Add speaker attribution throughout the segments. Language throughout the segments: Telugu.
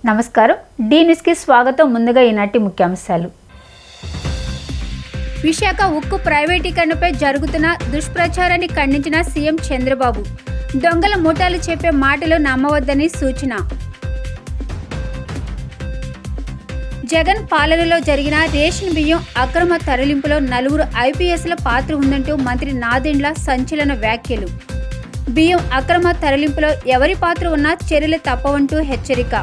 Speaker 1: నమస్కారం. డి న్యూస్కి స్వాగతం. ముందుగా ఈనాటి ముఖ్యాంశాలు. విశాఖ ఉక్కు ప్రైవేటీకరణపై జరుగుతున్న దుష్ప్రచారాన్ని ఖండించిన సీఎం చంద్రబాబు. దొంగల ముఠాలు చెప్పే మాటలు నమ్మవద్దని సూచన. జగన్ పాలనలో జరిగిన రేషన్ బియ్యం అక్రమ తరలింపులో 4 ఐపీఎస్ల పాత్ర ఉందంటూ మంత్రి నాదెండ్ల సంచలన వ్యాఖ్యలు. బియ్యం అక్రమ తరలింపులో ఎవరి పాత్ర ఉన్నా చర్యలు తప్పవంటూ హెచ్చరిక.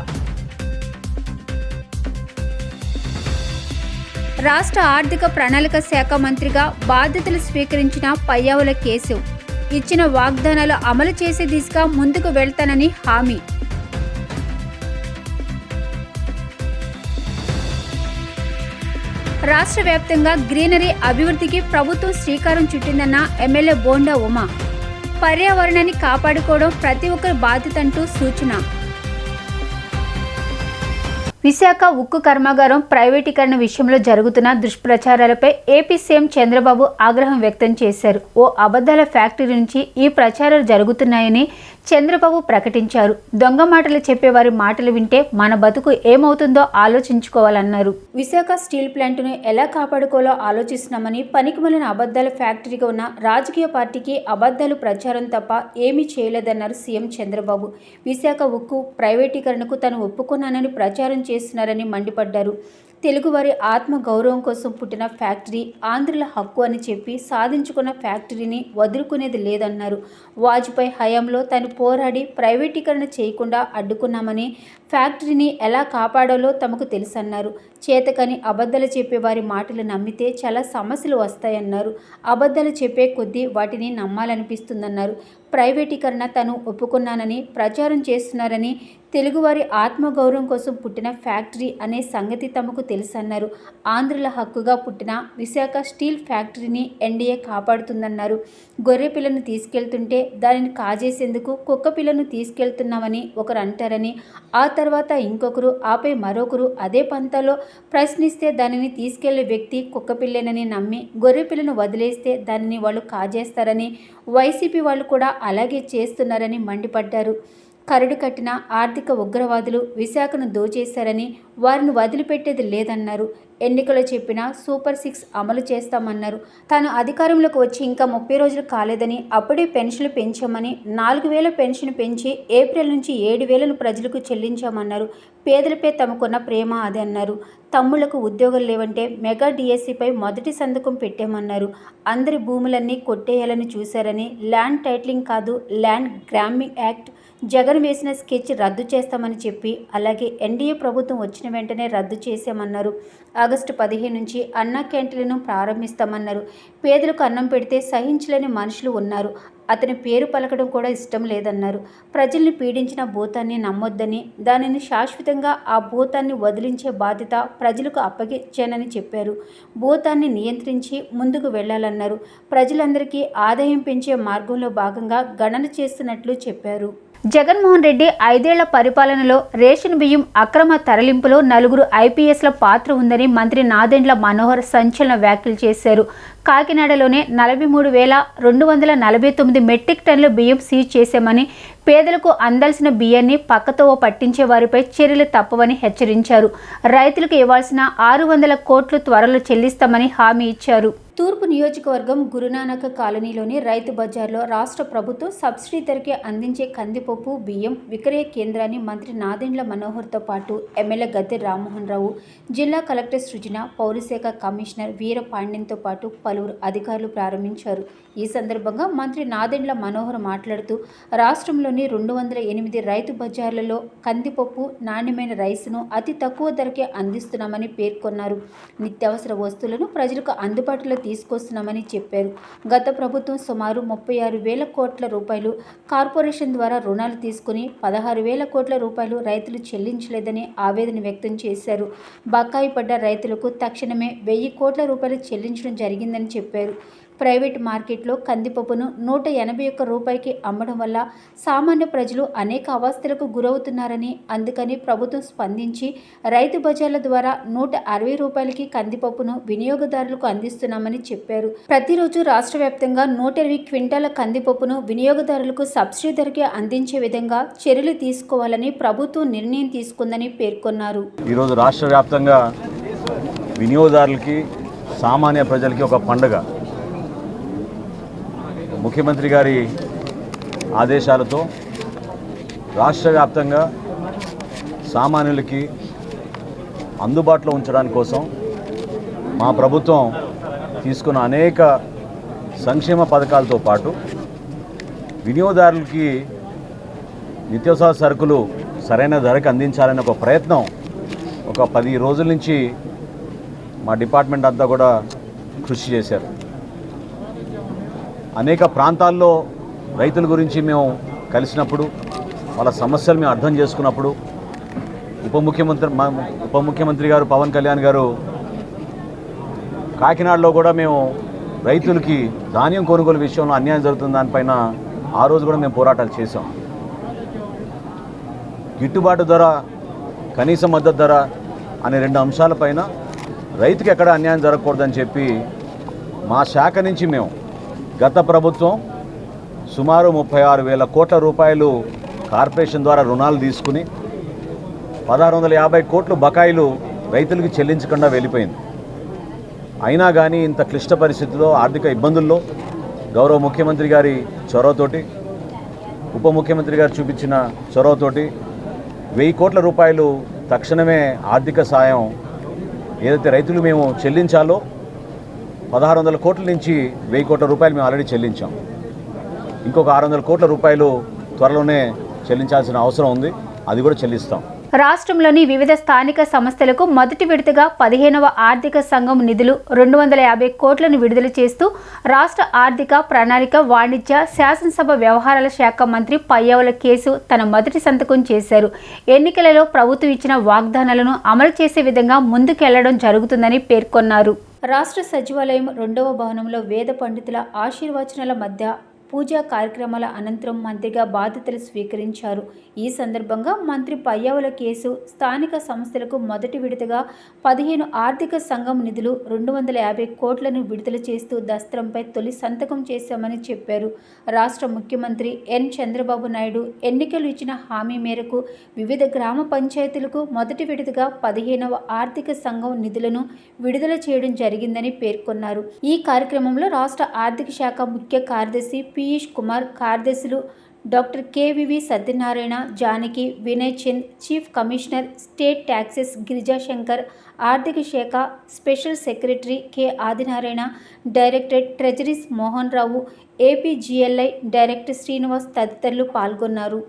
Speaker 1: రాష్ట్ర ఆర్థిక ప్రణాళిక శాఖ మంత్రిగా బాధ్యతలు స్వీకరించిన పయ్యావుల కేశవ్. ఇచ్చిన వాగ్దానాలు అమలు చేసే దిశగా ముందుకు వెళ్తానని హామీ. రాష్ట్ర వ్యాప్తంగా గ్రీనరీ అభివృద్ధికి ప్రభుత్వం శ్రీకారం చుట్టిందన్న ఎమ్మెల్యే బోండా ఉమా. పర్యావరణాన్ని కాపాడుకోవడం ప్రతి ఒక్కరి బాధ్యత అంటూ సూచన. విశాఖ ఉక్కు కర్మాగారం ప్రైవేటీకరణ విషయంలో జరుగుతున్న దుష్ప్రచారాలపై ఏపీ సీఎం చంద్రబాబు ఆగ్రహం వ్యక్తం చేశారు. ఓ అబద్ధాల ఫ్యాక్టరీ నుంచి ఈ ప్రచారాలు జరుగుతున్నాయని చంద్రబాబు ప్రకటించారు. దొంగ మాటలు చెప్పేవారి మాటలు వింటే మన బతుకు ఏమవుతుందో ఆలోచించుకోవాలన్నారు. విశాఖ స్టీల్ ప్లాంట్ను ఎలా కాపాడుకోవాలో ఆలోచిస్తున్నామని, పనికిమాలిన అబద్ధాల ఫ్యాక్టరీగా ఉన్న రాజకీయ పార్టీకి అబద్ధాలు ప్రచారం తప్ప ఏమీ చేయలేదన్నారు సీఎం చంద్రబాబు. విశాఖ ఉక్కు ప్రైవేటీకరణకు తాను ఒప్పుకున్నానని ప్రచారం చేస్తున్నారని మండిపడ్డారు. తెలుగువారి ఆత్మ గౌరవం కోసం పుట్టిన ఫ్యాక్టరీ ఆంధ్రుల హక్కు అని చెప్పి సాధించుకున్న ఫ్యాక్టరీని వదులుకునేది లేదన్నారు. వాజ్పేయి హయాంలో తాను పోరాడి ప్రైవేటీకరణ చేయకుండా అడ్డుకున్నామని, ఫ్యాక్టరీని ఎలా కాపాడాలో తమకు తెలుసన్నారు. చేతకని అబద్ధాలు చెప్పే వారి మాటలు నమ్మితే చాలా సమస్యలు వస్తాయన్నారు. అబద్ధాలు చెప్పే కొద్దీ వాటిని నమ్మాలనిపిస్తుందన్నారు. ప్రైవేటీకరణ తాను ఒప్పుకున్నానని ప్రచారం చేస్తున్నారని, తెలుగువారి ఆత్మగౌరవం కోసం పుట్టిన ఫ్యాక్టరీ అనే సంగతి తమకు తెలుసన్నారు. ఆంధ్రుల హక్కుగా పుట్టిన విశాఖ స్టీల్ ఫ్యాక్టరీని ఎన్డీఏ కాపాడుతుందన్నారు. గొర్రె పిల్లను తీసుకెళ్తుంటే దానిని కాజేసేందుకు కుక్క పిల్లను తీసుకెళ్తున్నామని ఒకరు అంటారని, ఆ తర్వాత ఇంకొకరు, ఆపై మరొకరు అదే పంతాలో ప్రశ్నిస్తే దానిని తీసుకెళ్లే వ్యక్తి కుక్కపిల్లేనని నమ్మి గొర్రె పిల్లను వదిలేస్తే దానిని వాళ్ళు కాజేస్తారని, వైసీపీ వాళ్ళు కూడా అలాగే చేస్తున్నారని మండిపడ్డారు. కరడు కట్టిన ఆర్థిక ఉగ్రవాదులు విశాఖను దోచేశారని, వారిని వదిలిపెట్టేది లేదన్నారు. ఎన్నికలు చెప్పిన సూపర్ 6 అమలు చేస్తామన్నారు. తాను అధికారంలోకి వచ్చి ఇంకా 30 రోజులు కాలేదని, అప్పుడే పెన్షన్లు పెంచామని, 4,000 పెన్షన్ పెంచి ఏప్రిల్ నుంచి 7,000ను ప్రజలకు చెల్లించామన్నారు. పేదలపై తమకున్న ప్రేమ అదే అన్నారు. తమ్ముళ్లకు ఉద్యోగాలు లేవంటే మెగా డిఎస్సిపై మొదటి సంతకం పెట్టామన్నారు. అందరి భూములన్నీ కొట్టేయాలని చూశారని, ల్యాండ్ టైటిలింగ్ కాదు ల్యాండ్ గ్రాబింగ్ యాక్ట్, జగన్ వేసిన స్కెచ్ రద్దు చేస్తామని చెప్పి, అలాగే ఎన్డీఏ ప్రభుత్వం వచ్చిన వెంటనే రద్దు చేశామన్నారు. ఆగస్టు 15 నుంచి అన్నా క్యాంటీన్లను ప్రారంభిస్తామన్నారు. పేదలకు అన్నం పెడితే సహించలేని మనుషులు ఉన్నారు. అతని పేరు పలకడం కూడా ఇష్టం లేదన్నారు. ప్రజల్ని పీడించిన భూతాన్ని నమ్మొద్దని, దానిని శాశ్వతంగా ఆ భూతాన్ని వదిలించే బాధ్యత ప్రజలకు అప్పగించానని చెప్పారు. భూతాన్ని నియంత్రించి ముందుకు వెళ్లాలన్నారు. ప్రజలందరికీ ఆదాయం పెంచే మార్గంలో భాగంగా గణన చేస్తున్నట్లు చెప్పారు. జగన్మోహన్ రెడ్డి 5 ఏళ్ల పరిపాలనలో రేషన్ బియ్యం అక్రమ తరలింపులో 4 ఐపీఎస్ల పాత్ర ఉందని మంత్రి నాదెండ్ల మనోహర్ సంచలన వ్యాఖ్యలు చేశారు. కాకినాడలోనే 43,249 మెట్రిక్ టన్నుల బియ్యం సీజ్ చేశామని, పేదలకు అందాల్సిన బియ్యాన్ని పక్కతో పట్టించే వారిపై చర్యలు తప్పవని హెచ్చరించారు. రైతులకు ఇవ్వాల్సిన 600 కోట్లు త్వరలో చెల్లిస్తామని హామీ ఇచ్చారు. తూర్పు నియోజకవర్గం గురునానక్ కాలనీలోని రైతు బజార్లో రాష్ట్ర ప్రభుత్వం సబ్సిడీ ధరకే అందించే కందిపప్పు, బియ్యం విక్రయ కేంద్రాన్ని మంత్రి నాదెండ్ల మనోహర్తో పాటు ఎమ్మెల్యే గద్దె రామ్మోహన్ రావు, జిల్లా కలెక్టర్ సృజన, పౌరశాఖ కమిషనర్ వీర పాండ్యన్తో పాటు పలువురు అధికారులు ప్రారంభించారు. ఈ సందర్భంగా మంత్రి నాదెండ్ల మనోహర్ మాట్లాడుతూ, రాష్ట్రంలోని 208 రైతు బజార్లలో కందిపప్పు, నాణ్యమైన రైసును అతి తక్కువ ధరకే అందిస్తున్నామని పేర్కొన్నారు. నిత్యావసర వస్తువులను ప్రజలకు అందుబాటులో తీసుకొస్తున్నామని చెప్పారు. గత ప్రభుత్వం సుమారు 36,000 కోట్ల రూపాయలు కార్పొరేషన్ ద్వారా రుణాలు తీసుకుని 16,000 కోట్ల రూపాయలు రైతులు చెల్లించలేదని ఆవేదన వ్యక్తం చేశారు. బకాయి పడ్డ రైతులకు తక్షణమే 1,000 కోట్ల రూపాయలు చెల్లించడం జరిగిందని చెప్పారు. ప్రైవేట్ మార్కెట్లో కందిపప్పును 181 రూపాయికి అమ్మడం వల్ల సామాన్య ప్రజలు అనేక అవస్థలకు గురవుతున్నారని, అందుకని ప్రభుత్వం స్పందించి రైతు బజార్ల ద్వారా 160 రూపాయలకి కందిపప్పును వినియోగదారులకు అందిస్తున్నామని చెప్పారు. ప్రతిరోజు రాష్ట్ర వ్యాప్తంగా 120 క్వింటాల కందిపప్పును వినియోగదారులకు సబ్సిడీ ధరకే అందించే విధంగా చర్యలు తీసుకోవాలని ప్రభుత్వం నిర్ణయం తీసుకుందని పేర్కొన్నారు.
Speaker 2: ఈరోజు రాష్ట్ర వ్యాప్తంగా వినియోగదారులకి, సామాన్య ప్రజలకి ఒక పండుగ. ముఖ్యమంత్రి గారి ఆదేశాలతో రాష్ట్ర వ్యాప్తంగా సామాన్యులకి అందుబాటులో ఉంచడానికి కోసం మా ప్రభుత్వం తీసుకున్న అనేక సంక్షేమ పథకాలతో పాటు వినియోగదారులకి నిత్యావసర సరుకులు సరైన ధరకు అందించాలనే ఒక ప్రయత్నం ఒక 10 రోజుల నుంచి మా డిపార్ట్మెంట్ అంతా కూడా కృషి చేశారు. అనేక ప్రాంతాల్లో రైతుల గురించి మేము కలిసినప్పుడు, వాళ్ళ సమస్యలు మేము అర్థం చేసుకున్నప్పుడు ఉప ముఖ్యమంత్రి గారు పవన్ కళ్యాణ్ గారు కాకినాడలో కూడా మేము రైతులకి ధాన్యం కొనుగోలు విషయంలో అన్యాయం జరుగుతున్న దానిపైన ఆ రోజు కూడా మేము పోరాటాలు చేసాం. గిట్టుబాటు ధర, కనీస మద్దతు ధర అనే 2 అంశాలపైన రైతుకి ఎక్కడ అన్యాయం జరగకూడదని చెప్పి మా శాఖ నుంచి మేము గత ప్రభుత్వం సుమారు 36,000 కోట్ల రూపాయలు కార్పొరేషన్ ద్వారా రుణాలు తీసుకుని 1,650 కోట్లు బకాయిలు రైతులకు చెల్లించకుండా వెళ్ళిపోయింది. అయినా కానీ ఇంత క్లిష్ట పరిస్థితుల్లో, ఆర్థిక ఇబ్బందుల్లో గౌరవ ముఖ్యమంత్రి గారి చొరవతోటి, ఉప ముఖ్యమంత్రి గారు చూపించిన చొరవతోటి 1000 కోట్ల రూపాయలు తక్షణమే ఆర్థిక సాయం ఏదైతే రైతులు మేము చెల్లించాలో 1,600 కోట్ల నుంచి 1000 కోట్ల రూపాయలు మేము ఆల్రెడీ చెల్లించాం. ఇంకొక 600 కోట్ల రూపాయలు త్వరలోనే చెల్లించాల్సిన అవసరం ఉంది. అది కూడా చెల్లిస్తాం.
Speaker 1: రాష్ట్రంలోని వివిధ స్థానిక సంస్థలకు మొదటి విడతగా 15వ ఆర్థిక సంఘం నిధులు 250 కోట్లను విడుదల చేస్తూ రాష్ట్ర ఆర్థిక ప్రణాళిక, వాణిజ్య, శాసనసభ వ్యవహారాల శాఖ మంత్రి పయ్యావుల కేశవ్ తన మొదటి సంతకం చేశారు. ఎన్నికలలో ప్రభుత్వం ఇచ్చిన వాగ్దానాలను అమలు చేసే విధంగా ముందుకెళ్లడం జరుగుతుందని పేర్కొన్నారు. రాష్ట్ర సచివాలయం 2వ భవనంలో వేద పండితుల ఆశీర్వచనాల మధ్య పూజా కార్యక్రమాల అనంతరం మంత్రిగా బాధ్యతలు స్వీకరించారు. ఈ సందర్భంగా మంత్రి పయ్యావుల కేశవ్ స్థానిక సంస్థలకు మొదటి విడతగా 15 ఆర్థిక సంఘం నిధులు 250 కోట్లను విడుదల చేస్తూ దస్త్రంపై తొలి సంతకం చేశామని చెప్పారు. రాష్ట్ర ముఖ్యమంత్రి ఎన్ చంద్రబాబు నాయుడు ఎన్నికలు ఇచ్చిన హామీ మేరకు వివిధ గ్రామ పంచాయతీలకు మొదటి విడతగా 15వ ఆర్థిక సంఘం నిధులను విడుదల చేయడం జరిగిందని పేర్కొన్నారు. ఈ కార్యక్రమంలో రాష్ట్ర ఆర్థిక శాఖ ముఖ్య కార్యదర్శి పీయూష్ కుమార్, కార్యదర్శులు doctor K V V Satyanarayana, Janaki, Vinay Chand, chief commissioner state taxes Girijashankar, ఆర్థిక శాఖ special secretary K Adinarayana, director treasuries Mohan Rao, APGLI director Srinivas తదితరులు పాల్గొన్నారు.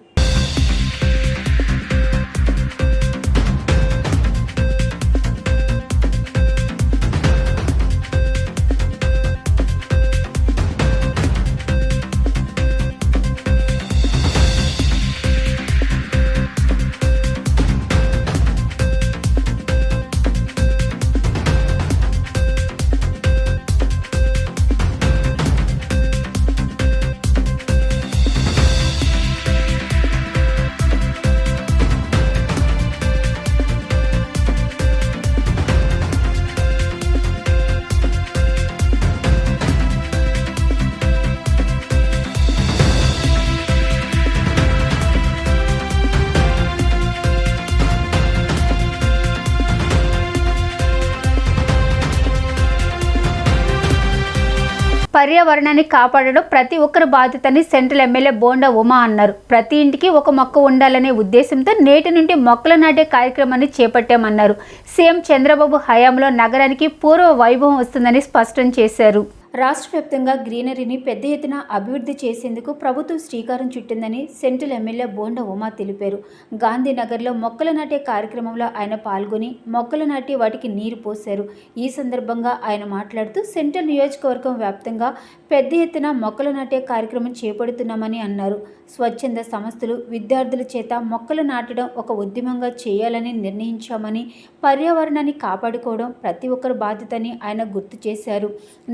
Speaker 1: పర్యావరణాన్ని కాపాడడం ప్రతి ఒక్కరి బాధ్యతని సెంట్రల్ ఎమ్మెల్యే బోండా ఉమా అన్నారు. ప్రతి ఇంటికి ఒక మొక్క ఉండాలనే ఉద్దేశంతో నేటి నుండి మొక్కలు నాటే కార్యక్రమాన్ని చేపట్టామన్నారు. సీఎం చంద్రబాబు హయాంలో నగరానికి పూర్వ వైభవం వస్తుందని స్పష్టం చేశారు. రాష్ట్ర వ్యాప్తంగా గ్రీనరీని పెద్ద ఎత్తున అభివృద్ధి చేసేందుకు ప్రభుత్వం శ్రీకారం చుట్టిందని సెంట్రల్ ఎమ్మెల్యే బోండా ఉమా తెలిపారు. గాంధీనగర్లో మొక్కలు నాటే కార్యక్రమంలో ఆయన పాల్గొని మొక్కలు నాటి వాటికి నీరు పోశారు. ఈ సందర్భంగా ఆయన మాట్లాడుతూ సెంట్రల్ నియోజకవర్గం వ్యాప్తంగా పెద్ద ఎత్తున మొక్కలు నాటే కార్యక్రమం చేపడుతున్నామని అన్నారు. స్వచ్ఛంద సంస్థలు విద్యార్థుల చేత మొక్కలు నాటడం ఒక ఉద్యమంగా చేయాలని నిర్ణయించామని, పర్యావరణాన్ని కాపాడుకోవడం ప్రతి ఒక్కరి బాధ్యతని ఆయన గుర్తు చేశారు.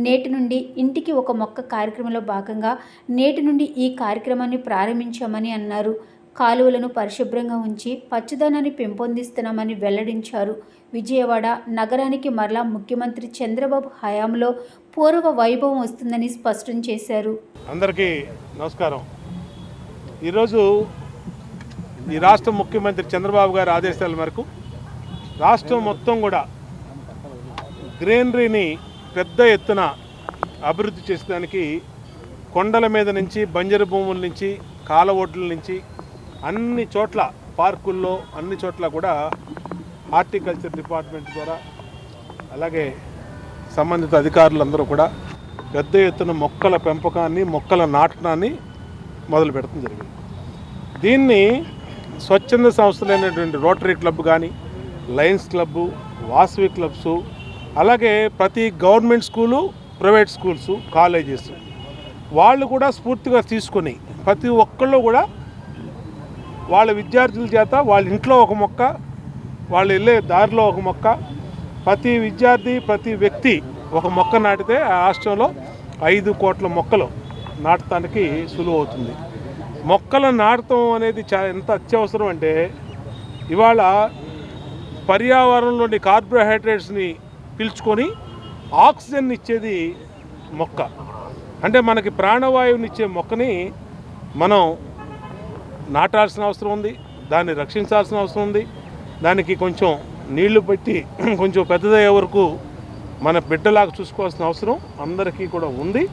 Speaker 1: నేటి నుండి ఇంటికి ఒక మొక్క కార్యక్రమంలో భాగంగా నేటి నుండి ఈ కార్యక్రమాన్ని ప్రారంభించామని అన్నారు. కాలువలను పరిశుభ్రంగా ఉంచి పచ్చదనాన్ని పెంపొందిస్తున్నామని వెల్లడించారు. విజయవాడ నగరానికి మరలా ముఖ్యమంత్రి చంద్రబాబు హయాంలో పూర్వ వైభవం వస్తుందని స్పష్టం చేశారు.
Speaker 3: అందరికీ నమస్కారం. ఈరోజు ఈ రాష్ట్ర ముఖ్యమంత్రి చంద్రబాబు గారి ఆదేశాల మేరకు రాష్ట్రం మొత్తం కూడా గ్రీనరీని పెద్ద ఎత్తున అభివృద్ధి చేసేదానికి కొండల మీద నుంచి, బంజరు భూముల నుంచి, కాలవొడ్ల నుంచి అన్ని చోట్ల, పార్కుల్లో అన్ని చోట్ల కూడా హార్టికల్చర్ డిపార్ట్మెంట్ ద్వారా అలాగే సంబంధిత అధికారులందరూ కూడా పెద్ద ఎత్తున మొక్కల పెంపకాన్ని, మొక్కల నాటనాన్ని మొదలు పెడతాం జరిగింది. దీన్ని స్వచ్ఛంద సంస్థలైనటువంటి రోటరీ క్లబ్ కానీ, లయన్స్ క్లబ్బు, వాసవి క్లబ్స్, అలాగే ప్రతి government school, private schools, colleges వాళ్ళు కూడా స్ఫూర్తిగా తీసుకొని ప్రతి ఒక్కళ్ళు కూడా వాళ్ళ విద్యార్థుల చేత వాళ్ళ ఇంట్లో ఒక మొక్క, వాళ్ళు వెళ్ళే దారిలో ఒక మొక్క, ప్రతి విద్యార్థి, ప్రతి వ్యక్తి ఒక మొక్క నాటితే ఆ రాష్ట్రంలో 5 కోట్ల మొక్కలు నాటడానికి సులువు అవుతుంది. మొక్కలు నాటడం అనేది ఎంత అత్యవసరం అంటే ఇవాళ పర్యావరణంలోని కార్బోహైడ్రేట్స్ని పీల్చుకొని ఆక్సిజన్ ఇచ్చేది మొక్క. అంటే మనకి ప్రాణవాయువునిచ్చే మొక్కని మనం నాటాల్సిన అవసరం ఉంది, దాన్ని రక్షించాల్సిన అవసరం ఉంది, దానికి కొంచెం నీళ్లు పెట్టి కొంచెం పెద్దదయ్యే వరకు మన బిడ్డలాగా చూసుకోవాల్సిన అవసరం అందరికీ కూడా ఉంది.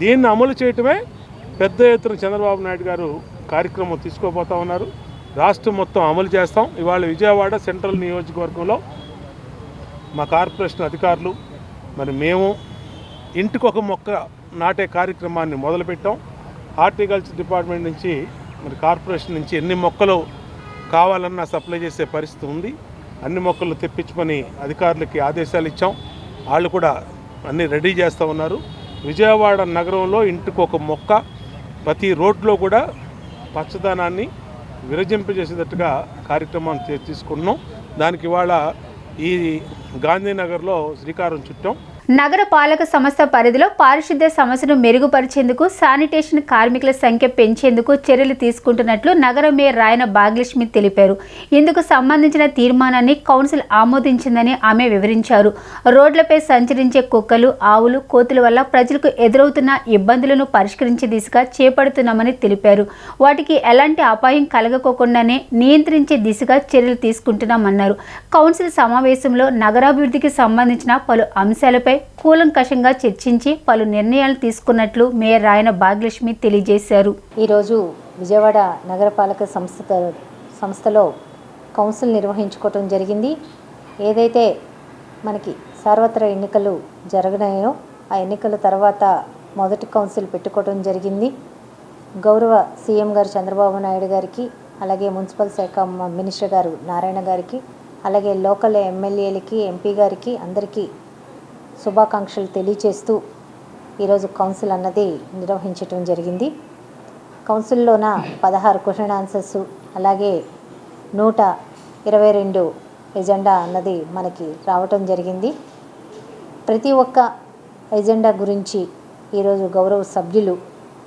Speaker 3: దీన్ని అమలు చేయటమే పెద్ద ఎత్తున చంద్రబాబు నాయుడు గారు కార్యక్రమం తీసుకోబోతా ఉన్నారు. రాష్ట్రం మొత్తం అమలు చేస్తాం. ఇవాళ విజయవాడ సెంట్రల్ నియోజకవర్గంలో మా కార్పొరేషన్ అధికారులు మరి మేము ఇంటికి ఒక మొక్క నాటే కార్యక్రమాన్ని మొదలుపెట్టాం. హార్టికల్చర్ డిపార్ట్మెంట్ నుంచి మరి కార్పొరేషన్ నుంచి ఎన్ని మొక్కలు కావాలన్నా సప్లై చేసే పరిస్థితి ఉంది. అన్ని మొక్కలు తెప్పించమని అధికారులకి ఆదేశాలు ఇచ్చాం. వాళ్ళు కూడా అన్నీ రెడీ చేస్తూ ఉన్నారు. విజయవాడ నగరంలో ఇంటికి ఒక మొక్క, ప్రతి రోడ్లో కూడా పచ్చదనాన్ని విరజింపజేసేటట్టుగా కార్యక్రమాన్ని తీసుకున్నాం. దానికి ఇవాళ ఈ గాంధీనగర్లో శ్రీకారం చుట్టాం.
Speaker 1: నగర పాలక సంస్థ పరిధిలో పారిశుద్ధ్య సమస్యను మెరుగుపరిచేందుకు, శానిటేషన్ కార్మికుల సంఖ్య పెంచేందుకు చర్యలు తీసుకుంటున్నట్లు నగర మేయర్ రాయన భాగ్యలక్ష్మి తెలిపారు. ఇందుకు సంబంధించిన తీర్మానాన్ని కౌన్సిల్ ఆమోదించిందని ఆమె వివరించారు. రోడ్లపై సంచరించే కుక్కలు, ఆవులు, కోతుల వల్ల ప్రజలకు ఎదురవుతున్న ఇబ్బందులను పరిష్కరించే దిశగా చేపడుతున్నామని తెలిపారు. వాటికి ఎలాంటి అపాయం కలగకోకుండానే నియంత్రించే దిశగా చర్యలు తీసుకుంటున్నామన్నారు. కౌన్సిల్ సమావేశంలో నగరాభివృద్ధికి సంబంధించిన పలు అంశాలపై కూలంకషంగా చర్చించి పలు నిర్ణయాలు తీసుకున్నట్లు మేయర్ రాయన భాగ్యలక్ష్మి తెలియజేశారు.
Speaker 4: ఈరోజు విజయవాడ నగరపాలక సంస్థలో కౌన్సిల్ నిర్వహించుకోవటం జరిగింది. ఏదైతే మనకి సార్వత్రిక ఎన్నికలు జరగనాయో ఆ ఎన్నికల తర్వాత మొదటి కౌన్సిల్ పెట్టుకోవడం జరిగింది. గౌరవ సీఎం గారు చంద్రబాబు నాయుడు గారికి, అలాగే మున్సిపల్ శాఖ మినిస్టర్ గారు నారాయణ గారికి, అలాగే లోకల్ ఎమ్మెల్యేలకి, ఎంపీ గారికి అందరికీ శుభాకాంక్షలు తెలియచేస్తూ ఈరోజు కౌన్సిల్ అన్నది నిర్వహించడం జరిగింది. కౌన్సిల్లోన 16 క్వశ్చన్ ఆన్సర్స్, అలాగే 122 ఎజెండా అన్నది మనకి రావటం జరిగింది. ప్రతి ఒక్క ఎజెండా గురించి ఈరోజు గౌరవ సభ్యులు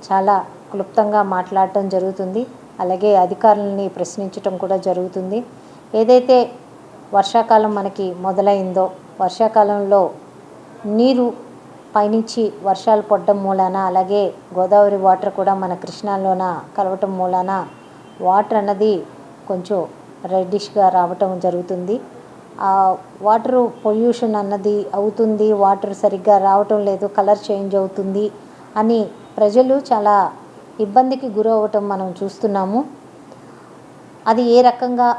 Speaker 4: చాలా క్లుప్తంగా మాట్లాడటం జరుగుతుంది. అలాగే అధికారులని ప్రశ్నించటం కూడా జరుగుతుంది. ఏదైతే వర్షాకాలం మనకి మొదలైందో, వర్షాకాలంలో నీరు పైనుంచి వర్షాలు పడడం మూలాన, అలాగే గోదావరి వాటర్ కూడా మన కృష్ణాలోన కలవటం మూలాన వాటర్ అన్నది కొంచెం రెడ్డిష్గా రావటం జరుగుతుంది. ఆ వాటర్ పొల్యూషన్ అన్నది అవుతుంది, వాటర్ సరిగ్గా రావటం లేదు, కలర్ చేంజ్ అవుతుంది అని ప్రజలు చాలా ఇబ్బందికి గురవటం మనం చూస్తున్నాము. అది ఏ రకంగా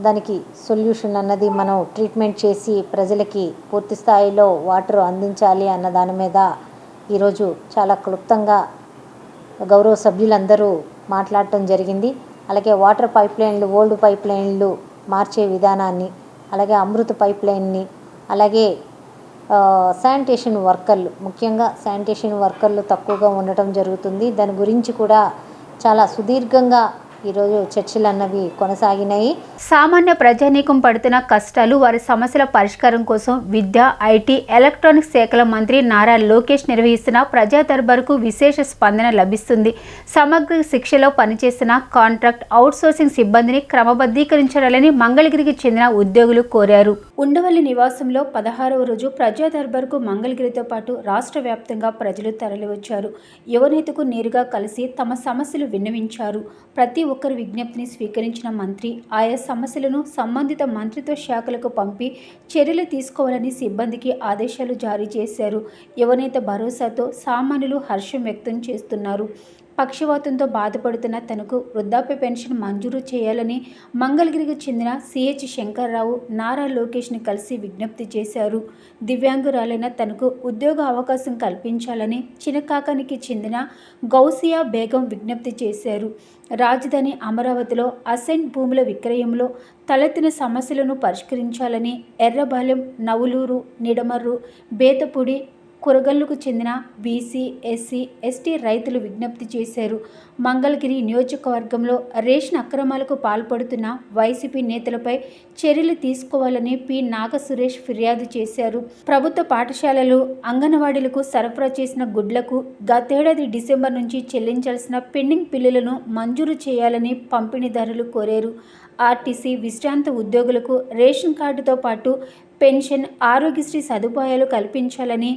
Speaker 4: దానికి సొల్యూషన్ అన్నది మనం ట్రీట్మెంట్ చేసి ప్రజలకి పూర్తి స్థాయిలో వాటర్ అందించాలి అన్న దాని మీద ఈరోజు చాలా క్లుప్తంగా గౌరవ సభ్యులందరూ మాట్లాడటం జరిగింది. అలాగే వాటర్ పైప్ లైన్లు, ఓల్డ్ పైప్ లైన్లు మార్చే విధానాన్ని, అలాగే అమృత పైప్ లైన్ని, అలాగే శానిటేషన్ వర్కర్లు, ముఖ్యంగా శానిటేషన్ వర్కర్లు తక్కువగా ఉండటం జరుగుతుంది. దాని గురించి కూడా చాలా సుదీర్ఘంగా ఈరోజు చర్చలు అన్నవి కొనసాగినాయి.
Speaker 1: సామాన్య ప్రజానీకం పడుతున్న కష్టాలు, వారి సమస్యల పరిష్కారం కోసం విద్య, ఐటీ, ఎలక్ట్రానిక్స్ శాఖల మంత్రి నారా లోకేష్ నిర్వహిస్తున్న ప్రజా దర్బారుకు విశేష స్పందన లభిస్తుంది. సమగ్ర శిక్షలో పనిచేస్తున్న కాంట్రాక్ట్ అవుట్సోర్సింగ్ సిబ్బందిని క్రమబద్ధీకరించాలని మంగళగిరికి చెందిన ఉద్యోగులు కోరారు. ఉండవల్లి నివాసంలో 16వ రోజు ప్రజా దర్బారుకు మంగళగిరితో పాటు రాష్ట్ర వ్యాప్తంగా ప్రజలు తరలివచ్చారు. యువనేతకు నేరుగా కలిసి తమ సమస్యలు విన్నవించారు. ప్రతి ఒక్కరి విజ్ఞప్తిని స్వీకరించిన మంత్రి ఆయా సమస్యలను సంబంధిత మంత్రిత్వ శాఖలకు పంపి చర్యలు తీసుకోవాలని సిబ్బందికి ఆదేశాలు జారీ చేశారు. యువనేత భరోసాతో సామాన్యులు హర్షం వ్యక్తం చేస్తున్నారు. పక్షవాతంతో బాధపడుతున్న తనకు వృద్ధాప్య పెన్షన్ మంజూరు చేయాలని మంగళగిరికి చెందిన సిహెచ్ శంకర్రావు నారా లోకేష్ని కలిసి విజ్ఞప్తి చేశారు. దివ్యాంగురాలైన తనకు ఉద్యోగ అవకాశం కల్పించాలని చినకాకానికి చెందిన గౌసియా బేగం విజ్ఞప్తి చేశారు. రాజధాని అమరావతిలో అసైన్ భూముల విక్రయంలో తలెత్తిన సమస్యలను పరిష్కరించాలని ఎర్రబాలెం, నవులూరు, నిడమర్రు, బేతపూడి, కురగల్లుకు చెందిన బీసీ, ఎస్సీ, ఎస్టీ రైతులు విజ్ఞప్తి చేశారు. మంగళగిరి నియోజకవర్గంలో రేషన్ అక్రమాలకు పాల్పడుతున్న వైసీపీ నేతలపై చర్యలు తీసుకోవాలని పి నాగ సురేష్ ఫిర్యాదు చేశారు. ప్రభుత్వ పాఠశాలలు, అంగన్వాడీలకు సరఫరా చేసిన గుడ్లకు గతేడాది డిసెంబర్ నుంచి చెల్లించాల్సిన పెండింగ్ బిల్లులను మంజూరు చేయాలని పంపిణీదారులు కోరారు. ఆర్టీసీ విశ్రాంత ఉద్యోగులకు రేషన్ కార్డుతో పాటు పెన్షన్, ఆరోగ్యశ్రీ సదుపాయాలు కల్పించాలని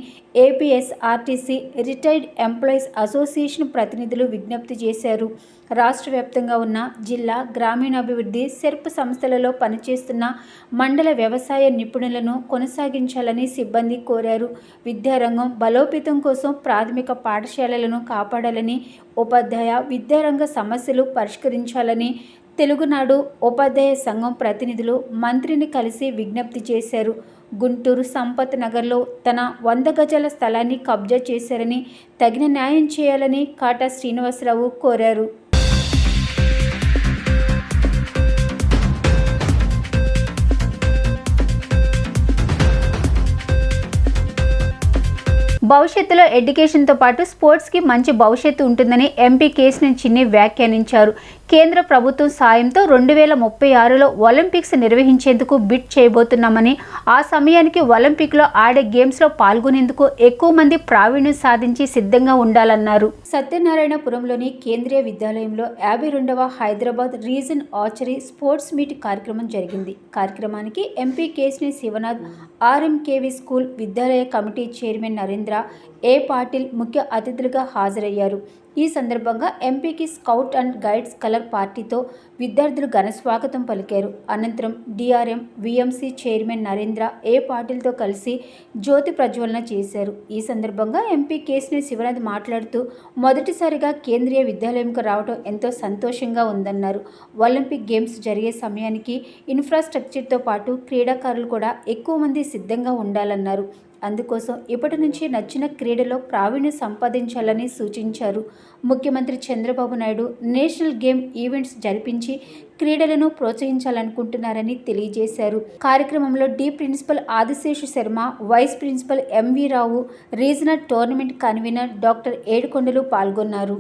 Speaker 1: ఏపీఎస్ఆర్టీసీ రిటైర్డ్ ఎంప్లాయీస్ అసోసియేషన్ ప్రతినిధులు విజ్ఞప్తి చేశారు. రాష్ట్ర వ్యాప్తంగా ఉన్న జిల్లా, గ్రామీణాభివృద్ధి, సెర్ప్ సంస్థలలో పనిచేస్తున్న మండల వ్యవసాయ నిపుణులను కొనసాగించాలని సిబ్బంది కోరారు. విద్యారంగం బలోపేతం కోసం ప్రాథమిక పాఠశాలలను కాపాడాలని, ఉపాధ్యాయ విద్యారంగ సమస్యలు పరిష్కరించాలని తెలుగునాడు ఉపాధ్యాయ సంఘం ప్రతినిధులు మంత్రిని కలిసి విజ్ఞప్తి చేశారు. గుంటూరు సంపత్ నగర్లో తన 100 గజాల స్థలాన్ని కబ్జా చేశారని తగిన న్యాయం చేయాలని కాటా శ్రీనివాసరావు కోరారు. భవిష్యత్తులో ఎడ్యుకేషన్తో పాటు స్పోర్ట్స్కి మంచి భవిష్యత్తు ఉంటుందని ఎంపీ కేశినేని చిన్ని వ్యాఖ్యానించారు. కేంద్ర ప్రభుత్వం సాయంతో 2036లో ఒలింపిక్స్ నిర్వహించేందుకు బిడ్ చేయబోతున్నామని, ఆ సమయానికి ఒలింపిక్లో ఆడే గేమ్స్లో పాల్గొనేందుకు ఎక్కువ మంది ప్రావీణ్యం సాధించి సిద్ధంగా ఉండాలన్నారు. సత్యనారాయణపురంలోని కేంద్రీయ విద్యాలయంలో 52వ Hyderabad region archery sports meet కార్యక్రమం జరిగింది. కార్యక్రమానికి MP Keshineni Sivanath, RMKV school Vidyalaya committee chairman Narendra, A Patil ముఖ్య అతిథులుగా హాజరయ్యారు. ఈ సందర్భంగా ఎంపీకి స్కౌట్ అండ్ గైడ్స్ కలర్ పార్టీతో విద్యార్థులు ఘనస్వాగతం పలికారు. అనంతరం డిఆర్ఎం, విఎంసీ చైర్మన్ నరేంద్ర, ఏ పాటిల్తో కలిసి జ్యోతి ప్రజ్వలన చేశారు. ఈ సందర్భంగా ఎంపీ కేశినేని శివనాథ్ మాట్లాడుతూ, మొదటిసారిగా కేంద్రీయ విద్యాలయంకు రావడం ఎంతో సంతోషంగా ఉందన్నారు. ఒలింపిక్ గేమ్స్ జరిగే సమయానికి ఇన్ఫ్రాస్ట్రక్చర్తో పాటు క్రీడాకారులు కూడా ఎక్కువ మంది సిద్ధంగా ఉండాలన్నారు. అందుకోసం ఇప్పటి నుంచి నచ్చిన క్రీడలో ప్రావీణ్యం సంపాదించాలని సూచించారు. ముఖ్యమంత్రి Chandrababu Naidu national game events జరిపించి క్రీడలను ప్రోత్సహించాలనుకుంటున్నారని తెలియజేశారు. కార్యక్రమంలో డి principal Adiseshu Sharma, vice principal M V Rao, regional tournament convener doctor Yedukondalu పాల్గొన్నారు.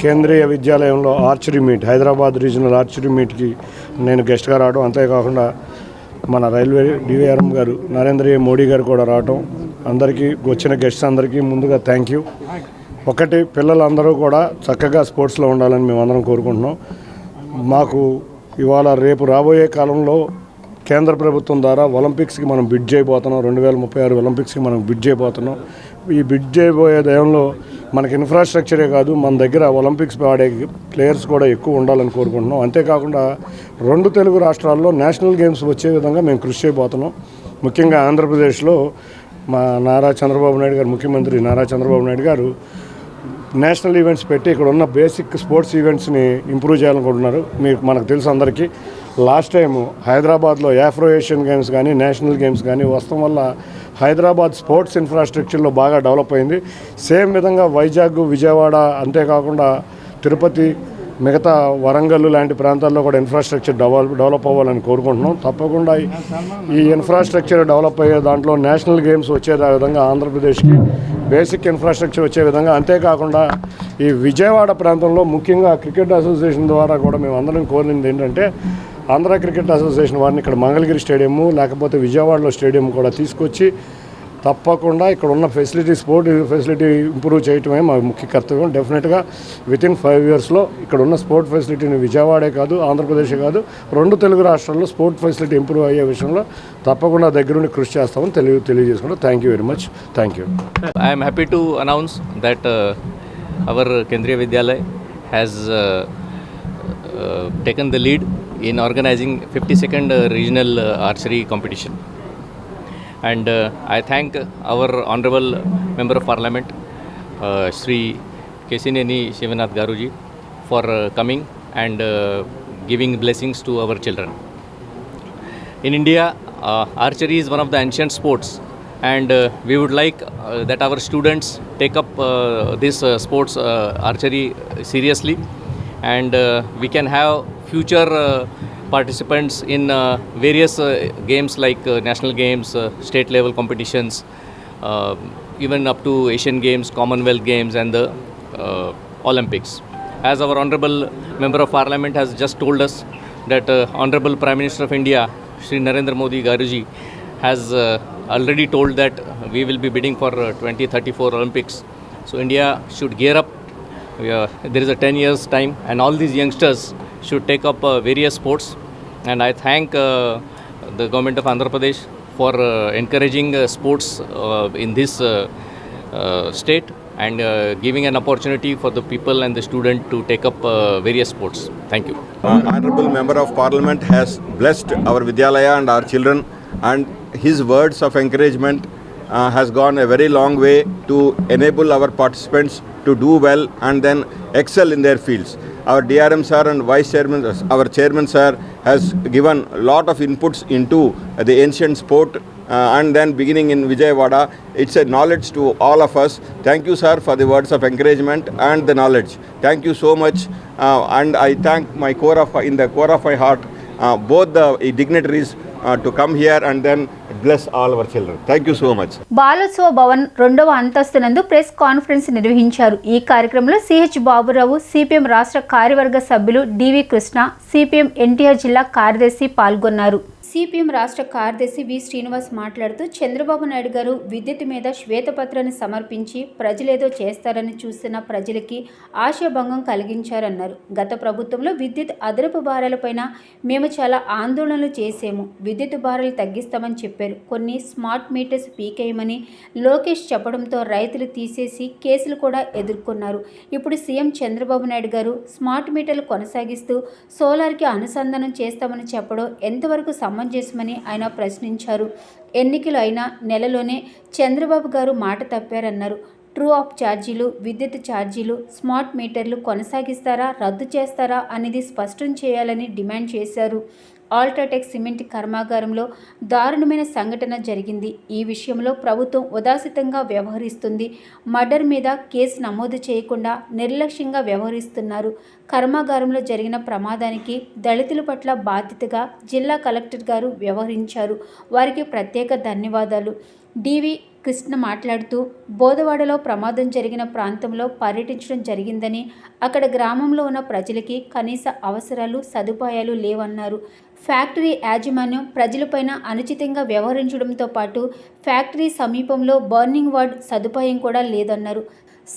Speaker 5: కేంద్రీయ విద్యాలయంలో archery meet, Hyderabad regional archery మీట్కి నేను గెస్ట్గా రావడం, అంతేకాకుండా మన రైల్వే డివిఆర్ఎం గారు నరేంద్ర మోడీ గారు కూడా రావటం, అందరికీ వచ్చిన గెస్ట్స్ అందరికీ ముందుగా థ్యాంక్ యూ. ఒకటి, పిల్లలందరూ కూడా చక్కగా స్పోర్ట్స్లో ఉండాలని మేము అందరం కోరుకుంటున్నాం. మాకు ఇవాళ రేపు రాబోయే కాలంలో కేంద్ర ప్రభుత్వం ద్వారా ఒలింపిక్స్కి మనం బిడ్ చేయబోతున్నాం. 2036 ఒలింపిక్స్కి మనం బిడ్ చేయబోతున్నాం. ఈ బిడ్ చేయబోయే టైంలో మనకి ఇన్ఫ్రాస్ట్రక్చరే కాదు, మన దగ్గర ఒలింపిక్స్ ఆడే ప్లేయర్స్ కూడా ఎక్కువ ఉండాలని కోరుకుంటున్నాం. అంతేకాకుండా 2 తెలుగు రాష్ట్రాల్లో నేషనల్ గేమ్స్ వచ్చే విధంగా మేము కృషి చేయబోతున్నాం. ముఖ్యంగా ఆంధ్రప్రదేశ్లో మా నారా చంద్రబాబు నాయుడు గారు, ముఖ్యమంత్రి నారా చంద్రబాబు నాయుడు గారు నేషనల్ ఈవెంట్స్ పెట్టి ఇక్కడ ఉన్న బేసిక్ స్పోర్ట్స్ ఈవెంట్స్ని ఇంప్రూవ్ చేయాలనుకుంటున్నారు. మనకు తెలుసు అందరికీ, లాస్ట్ టైం హైదరాబాద్లో ఆఫ్రో ఏషియన్ గేమ్స్ కానీ నేషనల్ గేమ్స్ కానీ వస్తాం వల్ల హైదరాబాద్ స్పోర్ట్స్ ఇన్ఫ్రాస్ట్రక్చర్లో బాగా డెవలప్ అయింది. సేమ్ విధంగా వైజాగ్, విజయవాడ, అంతేకాకుండా తిరుపతి, మిగతా వరంగల్ లాంటి ప్రాంతాల్లో కూడా ఇన్ఫ్రాస్ట్రక్చర్ డెవలప్ అవ్వాలని కోరుకుంటున్నాం. తప్పకుండా ఈ ఇన్ఫ్రాస్ట్రక్చర్ డెవలప్ అయ్యే దాంట్లో నేషనల్ గేమ్స్ వచ్చే విధంగా ఆంధ్రప్రదేశ్కి బేసిక్ ఇన్ఫ్రాస్ట్రక్చర్ వచ్చే విధంగా, అంతేకాకుండా ఈ విజయవాడ ప్రాంతంలో ముఖ్యంగా క్రికెట్ అసోసియేషన్ ద్వారా కూడా మేము అందరం కోరింది ఏంటంటే, ఆంధ్ర క్రికెట్ అసోసియేషన్ వారిని ఇక్కడ మంగళగిరి స్టేడియము లేకపోతే విజయవాడలో స్టేడియం కూడా తీసుకొచ్చి తప్పకుండా ఇక్కడ ఉన్న స్పోర్ట్ ఫెసిలిటీ ఇంప్రూవ్ చేయటమే మా ముఖ్య కర్తవ్యం. డెఫినెట్గా వితిన్ 5 ఇయర్స్లో ఇక్కడ ఉన్న స్పోర్ట్ ఫెసిలిటీని విజయవాడే కాదు, ఆంధ్రప్రదేశే కాదు, 2 తెలుగు రాష్ట్రాల్లో స్పోర్ట్ ఫెసిలిటీ ఇంప్రూవ్ అయ్యే విషయంలో తప్పకుండా దగ్గరుండి కృషి చేస్తామని తెలియజేసుకుంటాం. Thank you very much. Thank you.
Speaker 6: I am happy to announce that our Kendriya Vidyalaya has taken the lead in organizing 52nd regional archery competition. And I thank our Honorable Member of Parliament, Sri Kesineni Shivanath Garuji, for coming and giving blessings to our children. In India, archery is one of the ancient sports, and we would like that our students take up this sports archery seriously, and we can have future participants in various games like national games, state level competitions, even up to Asian Games, Commonwealth Games and the Olympics. As our Honorable Member of Parliament has just told us that Honorable Prime Minister of India, Shri Narendra Modi Garuji, has already told that we will be bidding for 2034 Olympics. So India should gear up. There is a 10 years time, and all these youngsters should take up various sports. And I thank the government of Andhra Pradesh for encouraging sports in this state and giving an opportunity for the people and the student to take up various sports. Thank you.
Speaker 7: Honorable Member of Parliament has blessed our Vidyalaya and our children, and his words of encouragement has gone a very long way to enable our participants to do well and then excel in their fields. Our DRM sir and Vice Chairman, our Chairman sir, has given a lot of inputs into the ancient sport and then beginning in Vijayawada. It's a knowledge to all of us. Thank you sir for the words of encouragement and the knowledge. Thank you so much, and I thank in the core of my heart both the dignitaries to come here and then bless all our children. Thank you so much.
Speaker 1: బాలోత్సవ Bhavan 2వ అంతస్తునందు ప్రెస్ కాన్ఫరెన్స్ నిర్వహించారు. ఈ కార్యక్రమంలో సిహెచ్ బాబురావు, సిపిఎం రాష్ట్ర కార్యవర్గ సభ్యులు డివి కృష్ణ, సిపిఎం ఎన్టీఆర్ జిల్లా కార్యదర్శి పాల్గొన్నారు. సిపిఎం రాష్ట్ర కార్యదర్శి వి శ్రీనివాస్ మాట్లాడుతూ, చంద్రబాబు నాయుడు గారు విద్యుత్ మీద శ్వేతపత్రాన్ని సమర్పించి ప్రజలేదో చేస్తారని చూస్తున్న ప్రజలకి ఆశాభంగం కలిగించారన్నారు. గత ప్రభుత్వంలో విద్యుత్ అదనపు భారాలపైన మేము చాలా ఆందోళనలు చేసాము. విద్యుత్ భారాలు తగ్గిస్తామని చెప్పారు. కొన్ని స్మార్ట్ మీటర్స్ పీకేయమని లోకేష్ చెప్పడంతో రైతులు తీసేసి కేసులు కూడా ఎదుర్కొన్నారు. ఇప్పుడు సీఎం చంద్రబాబు నాయుడు గారు స్మార్ట్ మీటర్లు కొనసాగిస్తూ సోలార్కి అనుసంధానం చేస్తామని చెప్పడం ఎంతవరకు సమంజసమని ఆయన ప్రశ్నించారు. ఎన్నికలు అయిన నెలలోనే చంద్రబాబు గారు మాట తప్పారన్నారు. ట్రూ ఆఫ్ ఛార్జీలు, విద్యుత్ ఛార్జీలు, స్మార్ట్ మీటర్లు కొనసాగిస్తారా, రద్దు చేస్తారా అనేది స్పష్టం చేయాలని డిమాండ్ చేశారు. అల్ట్రాటెక్ సిమెంట్ కర్మాగారంలో దారుణమైన సంఘటన జరిగింది. ఈ విషయంలో ప్రభుత్వం ఉదాసీనంగా వ్యవహరిస్తుంది. మర్డర్ మీద కేసు నమోదు చేయకుండా నిర్లక్ష్యంగా వ్యవహరిస్తున్నారు. కర్మాగారంలో జరిగిన ప్రమాదానికి దళితుల పట్ల బాధ్యతగా జిల్లా కలెక్టర్ గారు వ్యవహరించారు. వారికి ప్రత్యేక ధన్యవాదాలు. డివి కృష్ణ మాట్లాడుతూ బోదవాడలో ప్రమాదం జరిగిన ప్రాంతంలో పర్యటించడం జరిగిందని, అక్కడ గ్రామంలో ఉన్న ప్రజలకి కనీస అవసరాలు సదుపాయాలు లేవన్నారు. ఫ్యాక్టరీ యాజమాన్యం ప్రజలపైన అనుచితంగా వ్యవహరించడంతో పాటు ఫ్యాక్టరీ సమీపంలో బర్నింగ్ వార్డ్ సదుపాయం కూడా లేదన్నారు.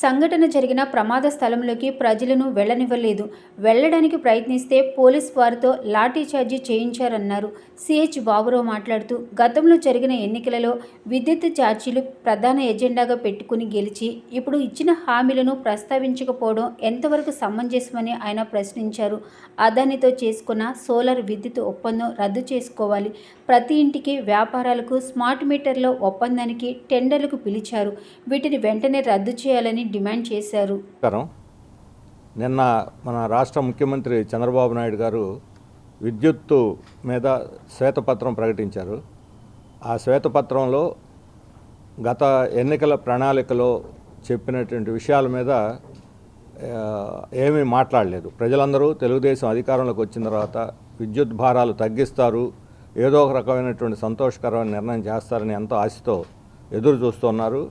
Speaker 1: సంఘటన జరిగిన ప్రమాద స్థలంలోకి ప్రజలను వెళ్లనివ్వలేదు. వెళ్లడానికి ప్రయత్నిస్తే పోలీస్ వారితో లాఠీచార్జీ చేయించారన్నారు. సిహెచ్ బాబురావు మాట్లాడుతూ గతంలో జరిగిన ఎన్నికలలో విద్యుత్ ఛార్జీలు ప్రధాన ఎజెండాగా పెట్టుకుని గెలిచి ఇప్పుడు ఇచ్చిన హామీలను ప్రస్తావించకపోవడం ఎంతవరకు సమంజసమని ఆయన ప్రశ్నించారు. అదానితో చేసుకున్న సోలార్ విద్యుత్ ఒప్పందం రద్దు చేసుకోవాలి. ప్రతి ఇంటికి వ్యాపారాలకు స్మార్ట్ మీటర్ల ఒప్పందానికి టెండర్లకు పిలిచారు. వీటిని వెంటనే రద్దు చేయాలని డిమాండ్ చేశారు.
Speaker 8: నిన్న మన రాష్ట్ర ముఖ్యమంత్రి చంద్రబాబు నాయుడు గారు విద్యుత్తు మీద శ్వేతపత్రం ప్రకటించారు. ఆ శ్వేతపత్రంలో గత ఎన్నికల ప్రణాళికలో చెప్పినటువంటి విషయాల మీద ఏమీ మాట్లాడలేదు. ప్రజలందరూ తెలుగుదేశం అధికారంలోకి వచ్చిన తర్వాత విద్యుత్ భారాలు తగ్గిస్తారు, ఏదో ఒక రకమైనటువంటి సంతోషకరమైన నిర్ణయం చేస్తారని ఎంతో ఆశతో ఎదురు చూస్తున్నారు.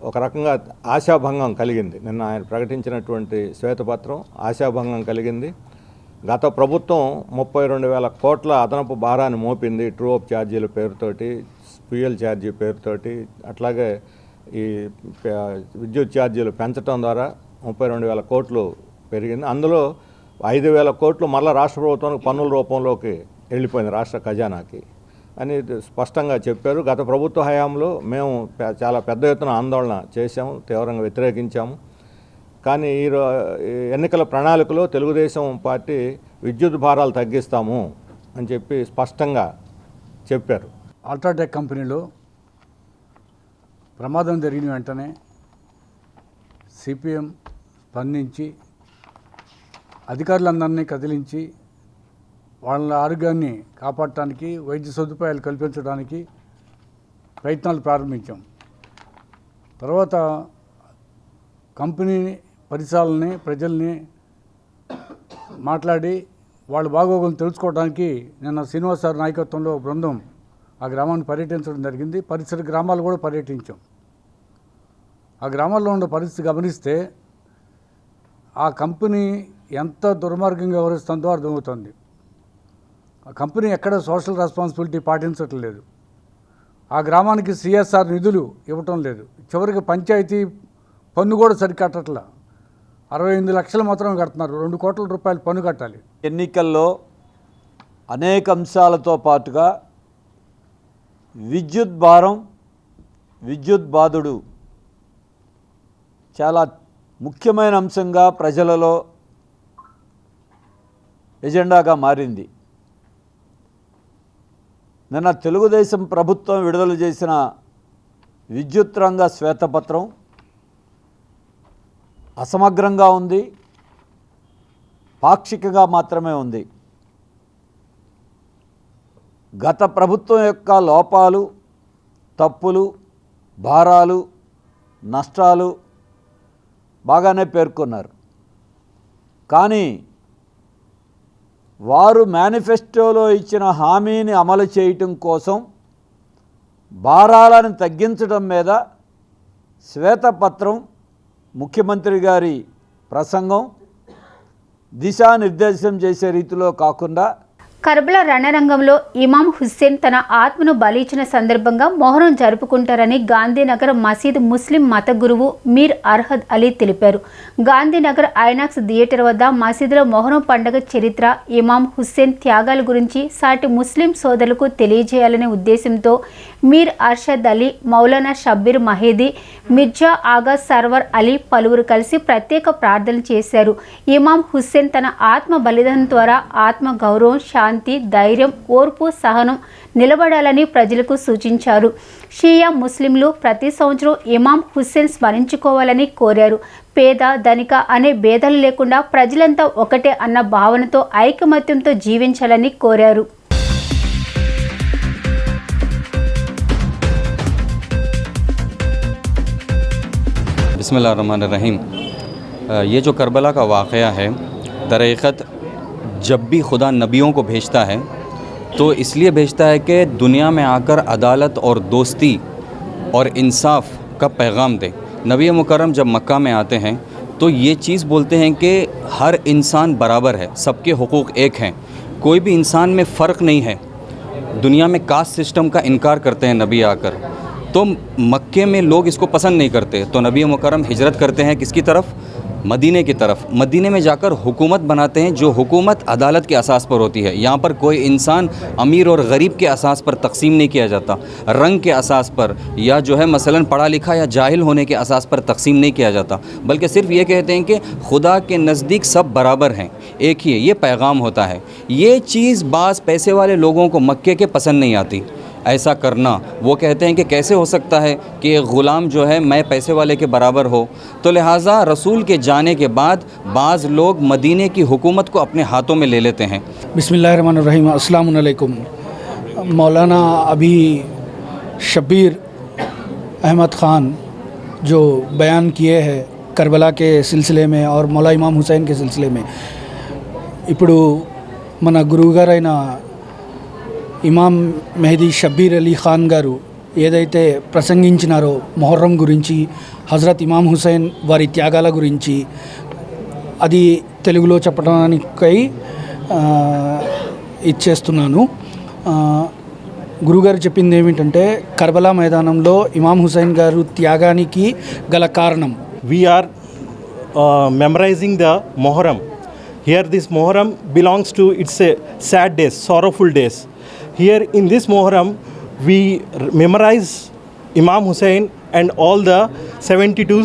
Speaker 8: ఒక రకంగా ఆశాభంగం కలిగింది. నిన్న ఆయన ప్రకటించినటువంటి శ్వేతపత్రం ఆశాభంగం కలిగింది. గత ప్రభుత్వం 32,000 కోట్ల అదనపు భారాన్ని మోపింది. ట్రూ అప్ ఛార్జీల పేరుతోటి, ఫ్యూయల్ ఛార్జీ పేరుతోటి, అట్లాగే ఈ విద్యుత్ ఛార్జీలు పెంచడం ద్వారా 32,000 కోట్లు పెరిగింది. అందులో 5,000 కోట్లు మళ్ళీ రాష్ట్ర ప్రభుత్వానికి పన్నుల రూపంలోకి వెళ్ళిపోయింది, రాష్ట్ర ఖజానాకి అని స్పష్టంగా చెప్పారు. గత ప్రభుత్వ హయాంలో మేము చాలా పెద్ద ఎత్తున ఆందోళన చేశాము, తీవ్రంగా వ్యతిరేకించాము. కానీ ఈ ఎన్నికల ప్రణాళికలో తెలుగుదేశం పార్టీ విద్యుత్ భారాలు తగ్గిస్తాము అని చెప్పి స్పష్టంగా చెప్పారు.
Speaker 9: అల్ట్రాటెక్ కంపెనీలో ప్రమాదం జరిగిన వెంటనే సిపిఎం స్పందించి అధికారులందరినీ కదిలించి వాళ్ళ ఆరోగ్యాన్ని కాపాడటానికి, వైద్య సదుపాయాలు కల్పించడానికి ప్రయత్నాలు ప్రారంభించాం. తర్వాత కంపెనీ పరిసరాలని, ప్రజల్ని మాట్లాడి వాళ్ళ బాగోగులను తెలుసుకోవడానికి నిన్న శ్రీనివాస్ సార్ నాయకత్వంలో బృందం ఆ గ్రామాన్ని పర్యటించడం జరిగింది. పరిసర గ్రామాలు కూడా పర్యటించాం. ఆ గ్రామాల్లో ఉన్న పరిస్థితి గమనిస్తే ఆ కంపెనీ ఎంత దుర్మార్గంగా వ్యవహరిస్తుందో అర్థమవుతుంది. ఆ కంపెనీ ఎక్కడ సోషల్ రెస్పాన్సిబిలిటీ పాటించట్లేదు. ఆ గ్రామానికి సిఎస్ఆర్ నిధులు ఇవ్వటం లేదు. చివరికి పంచాయతీ పన్ను కూడా సరికట్టట్లా. 68 లక్షలు మాత్రం కడుతున్నారు. 2 కోట్ల రూపాయలు పన్ను కట్టాలి.
Speaker 10: ఎన్నికల్లో అనేక అంశాలతో పాటుగా విద్యుత్ భారం, విద్యుత్ బాధుడు చాలా ముఖ్యమైన అంశంగా ప్రజలలో ఎజెండాగా మారింది. నిన్న తెలుగుదేశం ప్రభుత్వం విడుదల చేసిన విద్యుత్ రంగ శ్వేతపత్రం అసమగ్రంగా ఉంది, పాక్షికంగా మాత్రమే ఉంది. గత ప్రభుత్వం యొక్క లోపాలు, తప్పులు, భారాలు, నష్టాలు బాగానే పేర్కొన్నారు. కానీ వారు మేనిఫెస్టోలో ఇచ్చిన హామీని అమలు చేయటం కోసం భారాలను తగ్గించడం మీద శ్వేతపత్రం, ముఖ్యమంత్రి గారి ప్రసంగం దిశానిర్దేశం చేసే రీతిలో కాకుండా
Speaker 1: కర్బలా రణరంగంలో ఇమాం హుస్సేన్ తన ఆత్మను బలిచ్చిన సందర్భంగా మొహరం జరుపుకుంటారని గాంధీనగర్ మసీద్ ముస్లిం మత గురువు మీర్ అర్హద్ అలీ తెలిపారు. గాంధీనగర్ ఐనాక్స్ థియేటర్ వద్ద మసీదులో మొహరం పండుగ చరిత్ర, ఇమాం హుస్సేన్ త్యాగాల గురించి సాటి ముస్లిం సోదరులకు తెలియజేయాలనే ఉద్దేశంతో మీర్ అర్షద్ అలీ, మౌలానా షబ్బీర్ మహేదీ, మిర్జా ఆగా సర్వర్ అలీ పలువురు కలిసి ప్రత్యేక ప్రార్థనలు చేశారు. ఇమాం హుస్సేన్ తన ఆత్మ బలిదానం ద్వారా ఆత్మ గౌరవం, శాంతి, ధైర్యం, ఓర్పు, సహనం నిలబడాలని ప్రజలకు సూచించారు. షియా ముస్లింలు ప్రతి సంవత్సరం ఇమాం హుస్సేన్ స్మరించుకోవాలని కోరారు. పేద, ధనిక అనే భేదాలు లేకుండా ప్రజలంతా ఒకటే అన్న భావనతో ఐకమత్యంతో జీవించాలని కోరారు.
Speaker 11: बिस्मिल्लाहिर्रहमानिर्रहीम। ये जो करबला का वाक़या है, दरअसल जब भी खुदा नबियों को भेजता है तो इसलिए भेजता है कि दुनिया में आकर अदालत और दोस्ती और इंसाफ का पैगाम दे। नबी मुकर्रम जब मक्का में आते हैं तो ये चीज़ बोलते हैं कि हर इंसान बराबर है, सबके हुकूक एक हैं, कोई भी इंसान में फ़र्क नहीं है। दुनिया में कास्ट सिस्टम का इनकार करते हैं नबी आकर, तो मक्के में लोग इसको पसंद नहीं करते, तो नबी मुकर्रम हिजरत करते हैं किसकी तरफ? मदीने की तरफ। मदीने में जाकर हुकूमत बनाते हैं, जो हुकूमत अदालत के असास पर होती है। यहाँ पर कोई इंसान अमीर और गरीब के असास पर तकसीम नहीं किया जाता, रंग के असास पर या जो है मसलन पढ़ा लिखा या जाहिल होने के असास पर तकसीम नहीं किया जाता, बल्कि सिर्फ ये कहते हैं कि खुदा के नज़दीक सब बराबर हैं, एक ही है। ये पैगाम होता है। ये चीज़ बाज़ पैसे वाले लोगों को मक्के के पसंद नहीं आती ऐसा करना। वो कहते हैं कि कैसे हो सकता है कि एक ग़ुलाम जो है मैं पैसे वाले के बराबर हो। तो लिहाजा रसूल के जाने के बाद बाज़ लोग मदीने की हुकूमत को अपने हाथों में ले लेते हैं।
Speaker 12: बिस्मिल्लाहिर्रहमानिर्रहीम, अस्सलाम वालेकुम। मौलाना अभी शब्बीर अहमद ख़ान जो बयान किए हैं करबला के सिलसिले में और मौला इमाम हुसैन के सिलसिले में, ఇప్పుడు మన గురువుగారైన ఇమాం మెహదీ షబ్బీర్ అలీ ఖాన్ గారు ఏదైతే ప్రసంగించినారో మొహర్రం గురించి, హజరత్ ఇమాం హుసైన్ వారి త్యాగాల గురించి, అది తెలుగులో చెప్పడానికై ఇచ్చేస్తున్నాను. గురుగారు చెప్పింది ఏమిటంటే కర్బలా మైదానంలో ఇమాం హుసైన్ గారు త్యాగానికి గల కారణం,
Speaker 13: we are memorizing the Muharram. Here this Muharram belongs to, it's a sad days, sorrowful days. Here in this Muharram we memorize Imam Hussain and all the 72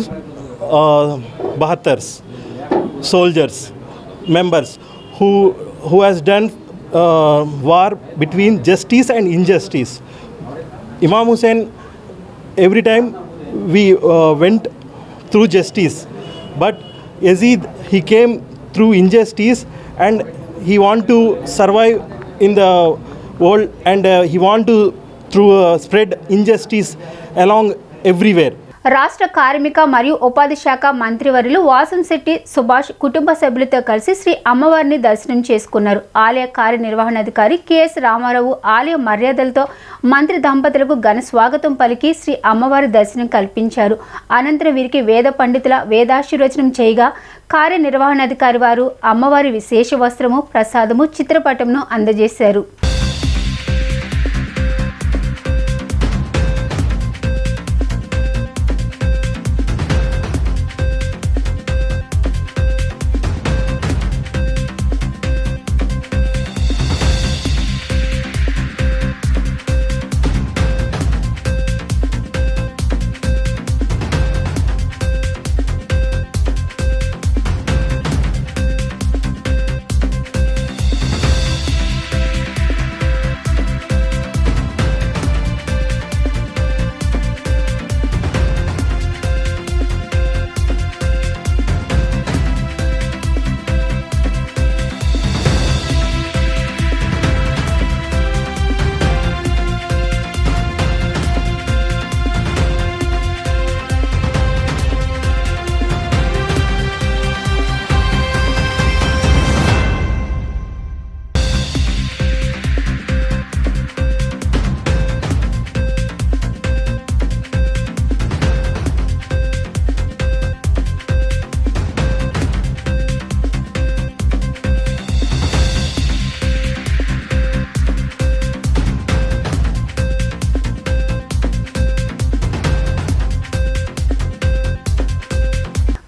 Speaker 13: Bahattars soldiers, members who has done war between justice and injustice. Imam Hussain, every time we went through justice, but Yazid, he came through injustice and he want to survive in the world and he want to spread injustice along everywhere.
Speaker 1: రాష్ట్ర కార్మిక మరియు ఉపాధి శాఖ మంత్రివర్యులు వాసంశెట్టి సుభాష్ కుటుంబ సభ్యులతో కలిసి శ్రీ అమ్మవారిని దర్శనం చేసుకున్నారు. ఆలయ కార్యనిర్వహణాధికారి కెఎస్ రామారావు ఆలయ మర్యాదలతో మంత్రి దంపతులకు ఘన స్వాగతం పలికి శ్రీ అమ్మవారి దర్శనం కల్పించారు. అనంతరం వీరికి వేద పండితుల వేదాశీర్వచనం చేయగా కార్యనిర్వహణాధికారి వారు అమ్మవారి విశేష వస్త్రము, ప్రసాదము, చిత్రపటంను అందజేశారు.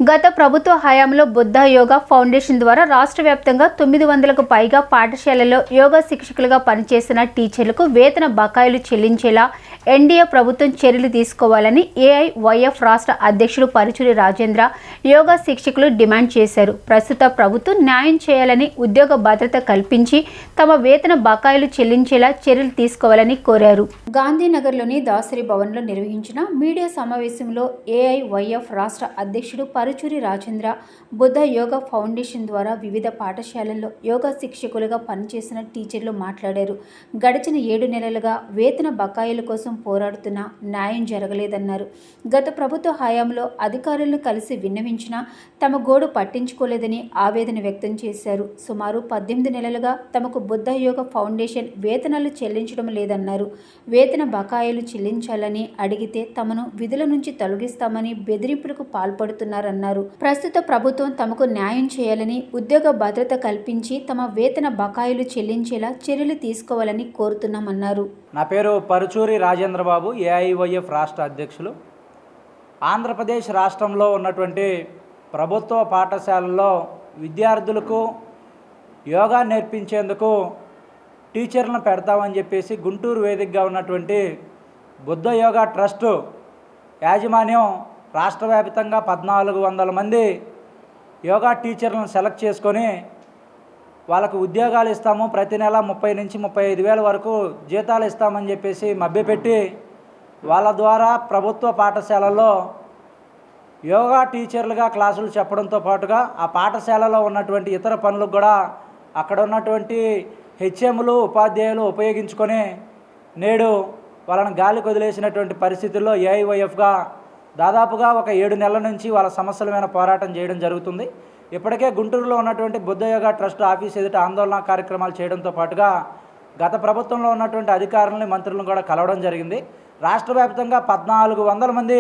Speaker 1: గత ప్రభుత్వ హయాంలో బుద్ధ యోగా ఫౌండేషన్ ద్వారా రాష్ట్ర వ్యాప్తంగా 900కు పైగా పాఠశాలల్లో యోగా శిక్షకులుగా పనిచేసిన టీచర్లకు వేతన బకాయిలు చెల్లించేలా ఎన్డీఏ ప్రభుత్వం చర్యలు తీసుకోవాలని ఏఐవైఎఫ్ రాష్ట్ర అధ్యక్షుడు పరుచూరి రాజేంద్ర యోగా శిక్షకులు డిమాండ్ చేశారు. ప్రస్తుత ప్రభుత్వం న్యాయం చేయాలని, ఉద్యోగ భద్రత కల్పించి తమ వేతన బకాయిలు చెల్లించేలా చర్యలు తీసుకోవాలని కోరారు. గాంధీనగర్లోని దాసరి భవన్లో నిర్వహించిన మీడియా సమావేశంలో ఏఐవైఎఫ్ రాష్ట్ర అధ్యక్షుడు పరుచూరి పరుచూరి రాజేంద్ర బుద్ధ యోగా ఫౌండేషన్ ద్వారా వివిధ పాఠశాలల్లో యోగా శిక్షకులుగా పనిచేసిన టీచర్లు మాట్లాడారు. గడిచిన 7 నెలలుగా వేతన బకాయిల కోసం పోరాడుతున్నా న్యాయం జరగలేదన్నారు. గత ప్రభుత్వ హయాంలో అధికారులను కలిసి విన్నవించినా తమ గోడు పట్టించుకోలేదని ఆవేదన వ్యక్తం చేశారు. సుమారు 18 నెలలుగా తమకు బుద్ధ యోగా ఫౌండేషన్ వేతనాలు చెల్లించడం లేదన్నారు. వేతన బకాయిలు చెల్లించాలని అడిగితే తమను విధుల నుంచి తొలగిస్తామని బెదిరింపులకు పాల్పడుతున్నారన్నారు. ప్రస్తుత ప్రభుత్వం తమకు న్యాయం చేయాలని, ఉద్యోగ భద్రత కల్పించి తమ వేతన బకాయిలు చెల్లించేలా చర్యలు తీసుకోవాలని కోరుతున్నామన్నారు.
Speaker 14: నా పేరు పరుచూరి రాజేంద్రబాబు, ఏఐవైఎఫ్ రాష్ట్ర అధ్యక్షులు. ఆంధ్రప్రదేశ్ రాష్ట్రంలో ఉన్నటువంటి ప్రభుత్వ పాఠశాలల్లో విద్యార్థులకు యోగా నేర్పించేందుకు టీచర్లను పెడతామని చెప్పేసి గుంటూరు వేదికగా ఉన్నటువంటి బుద్ధ యోగా ట్రస్టు యాజమాన్యం రాష్ట్ర వ్యాప్తంగా 1400 మంది యోగా టీచర్లను సెలెక్ట్ చేసుకొని వాళ్ళకు ఉద్యోగాలు ఇస్తాము, ప్రతి నెల 30 నుంచి 35 వేల వరకు జీతాలు ఇస్తామని చెప్పేసి మభ్యపెట్టి వాళ్ళ ద్వారా ప్రభుత్వ పాఠశాలల్లో యోగా టీచర్లుగా క్లాసులు చెప్పడంతో పాటుగా ఆ పాఠశాలలో ఉన్నటువంటి ఇతర పనులకు కూడా అక్కడ ఉన్నటువంటి హెచ్ఎంలు ఉపాధ్యాయులు ఉపయోగించుకొని నేడు వాళ్ళని గాలికి వదిలేసినటువంటి పరిస్థితుల్లో ఏఐవైఎఫ్గా దాదాపుగా ఒక 7 నెలల నుంచి వాళ్ళ సమస్యల మీద పోరాటం చేయడం జరుగుతుంది. ఇప్పటికే గుంటూరులో ఉన్నటువంటి బుద్ధ యోగా ట్రస్ట్ ఆఫీస్ ఎదుట ఆందోళన కార్యక్రమాలు చేయడంతో పాటుగా గత ప్రభుత్వంలో ఉన్నటువంటి అధికారులని, మంత్రులను కూడా కలవడం జరిగింది. రాష్ట్ర వ్యాప్తంగా 1400 మంది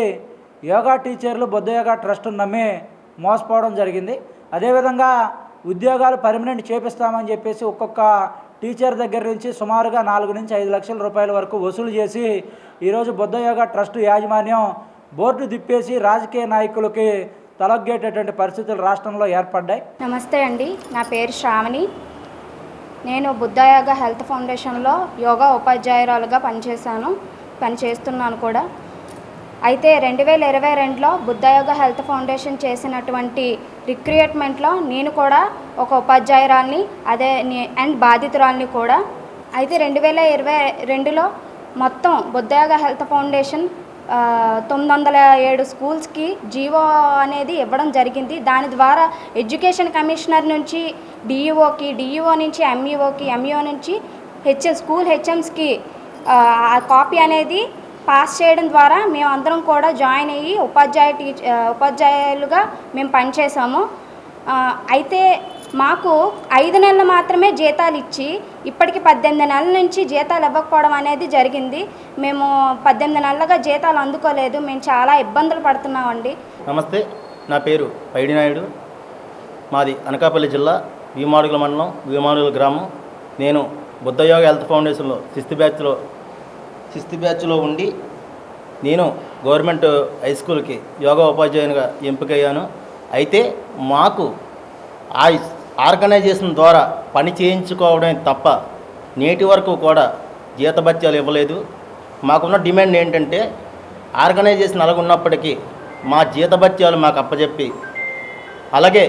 Speaker 14: యోగా టీచర్లు బుద్ధ యోగా ట్రస్టును నమ్మి మోసపోవడం జరిగింది. అదేవిధంగా ఉద్యోగాలు పర్మనెంట్ చేపిస్తామని చెప్పేసి ఒక్కొక్క టీచర్ దగ్గర నుంచి సుమారుగా 4 నుంచి 5 లక్షల రూపాయల వరకు వసూలు చేసి ఈరోజు బుద్ధ యోగా ట్రస్టు యాజమాన్యం బోర్డు తిప్పేసి రాజకీయ నాయకులకి తలొగ్గేటటువంటి పరిస్థితులు రాష్ట్రంలో ఏర్పడ్డాయి.
Speaker 15: నమస్తే అండి, నా పేరు శ్రావణి. నేను బుద్ధ యోగా హెల్త్ ఫౌండేషన్లో యోగా ఉపాధ్యాయురాలుగా పనిచేస్తున్నాను కూడా. అయితే 2022లో బుద్ధ యోగా హెల్త్ ఫౌండేషన్ చేసినటువంటి రిక్రూట్మెంట్లో నేను కూడా ఒక ఉపాధ్యాయురాల్ని అండ్ బాధితురాల్ని కూడా. అయితే 2022లో మొత్తం బుద్ధ యోగా హెల్త్ ఫౌండేషన్ 907 స్కూల్స్కి జీవో అనేది ఇవ్వడం జరిగింది. దాని ద్వారా ఎడ్యుకేషన్ కమిషనర్ నుంచి డిఈఓకి, డిఈఓ నుంచి ఎంఈఓకి, ఎంఈఓ నుంచి స్కూల్ హెచ్ఎంస్కి ఆ కాపీ అనేది పాస్ చేయడం ద్వారా మేము అందరం కూడా జాయిన్ అయ్యి ఉపాధ్యాయులుగా మేము పనిచేసాము. అయితే మాకు 5 నెలలు మాత్రమే జీతాలు ఇచ్చి ఇప్పటికి 18 నెలల నుంచి జీతాలు ఇవ్వకపోవడం అనేది జరిగింది. మేము 18 నెలలుగా జీతాలు అందుకోలేదు. మేము చాలా ఇబ్బందులు పడుతున్నామండి.
Speaker 16: నమస్తే, నా పేరు పైడి నాయుడు. మాది అనకాపల్లి జిల్లా భీమాడుగుల మండలం, భీమాడుగుల గ్రామం. నేను బుద్ధ యోగా హెల్త్ ఫౌండేషన్లో 6th బ్యాచ్లో ఉండి నేను గవర్నమెంట్ హై స్కూల్కి యోగా ఉపాధ్యాయునిగా ఎంపికయ్యాను. అయితే మాకు ఆ ఆర్గనైజేషన్ ద్వారా పని చేయించుకోవడమే తప్ప నేటి వరకు కూడా జీతభత్యాలు ఇవ్వలేదు. మాకున్న డిమాండ్ ఏంటంటే ఆర్గనైజేషన్ అలాగున్నప్పటికీ మా జీతభత్యాలు మాకు అప్పచెప్పి, అలాగే